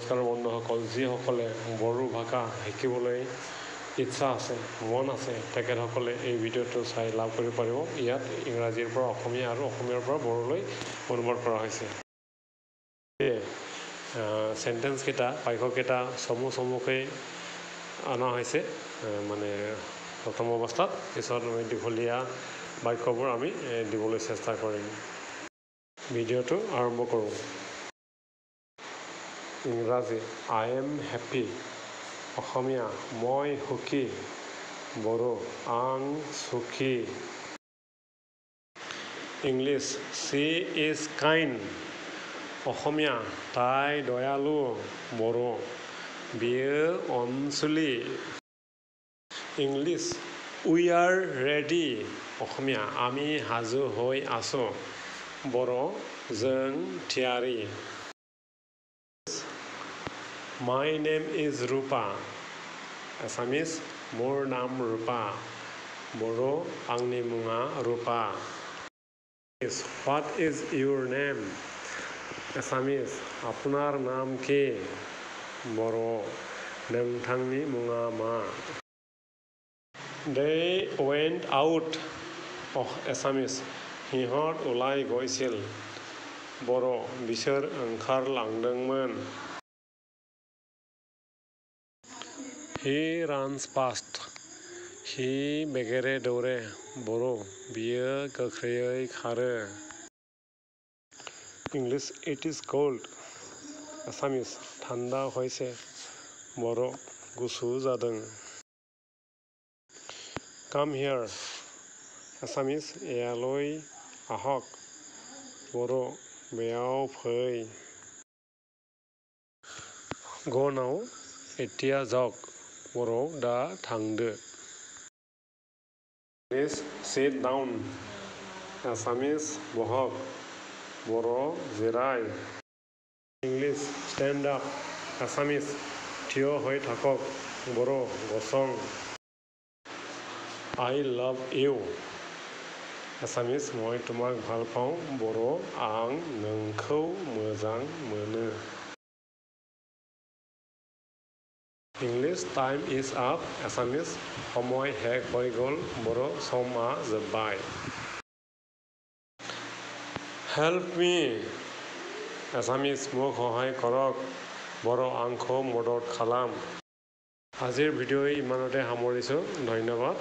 নমস্কাৰ বন্ধুসকল, যিসকলে বড়ো ভাষা শিকিবলৈ ইচ্ছা আছে, মন আছে, তেখেতসকলে এই ভিডিঅ'টো চাই লাভ কৰিব পাৰিব। ইয়াত ইংৰাজীৰ পৰা অসমীয়া আৰু অসমীয়াৰ পৰা বড়োলৈ অনুবাদ কৰা হৈছে। চেণ্টেন্সকেইটা, বাক্যকেইটা চমুকৈ অনা হৈছে, মানে প্ৰথম অৱস্থাত। পিছত দীঘলীয়া বাক্যবোৰ আমি দিবলৈ চেষ্টা কৰিম। ভিডিঅ'টো আৰম্ভ কৰোঁ। ইংৰাজী আই এম হেপ্পী, অসমীয়া মই সুখী, বড়ো আং সুখী। English she is kind, Asomiya তাই দয়ালু, বড়ো বিयो অঞ্চলি। English we are ready, Asomiya আমি সাজু হৈ আছোঁ, বড়ো जों थियारि। My name is Rupa, Assamese মোৰ নাম ৰূপা, বড়ো आंनि मुङा Rupa. What is your name, Assamese আপোনাৰ নাম কি, বড়ো नोंथांनि मुङा मा। दे वेन्ट आउट, एसामिस সিহঁত ওলাই গৈছিল, বড়ো बिसोर ओंखारलांदोंमोन। हि रान्स फास्ट, हि बेगेरे दौरे, बড়ो बियो गोख्रैयै खारो। English it is cold, Assamese ঠাণ্ডা হৈছে, বড়ো गुसु जादों। কাম হিয়াৰ, एसामिस ইয়ালৈ আহক, বড়ো बेयाव फै। गो नाउ এতিয়া যাওক, बড়ो दा थांदो। इंलिश सिट डाउन, एसामिस बहक, बড়ो जिराय। इंलिश स्टेन्ड आप, एसामिस থিয় হৈ থাকক, বড়ো গচং। আই লাভ ইউ, एसामिस মই তোমাক ভাল পাওঁ, बড়ो आं नोंखौ मोजां मोनो। English time is up, Assamese সময় শেষ হৈ গ'ল, बड़ो समआ जोब्बाय। हेल्प मी, एसामिस মোক সহায় কৰক, बड़ो आंखौ मदद खालाम। আজিৰ ভিডিঅ' ইমানতে সামৰিছোঁ, ধন্যবাদ।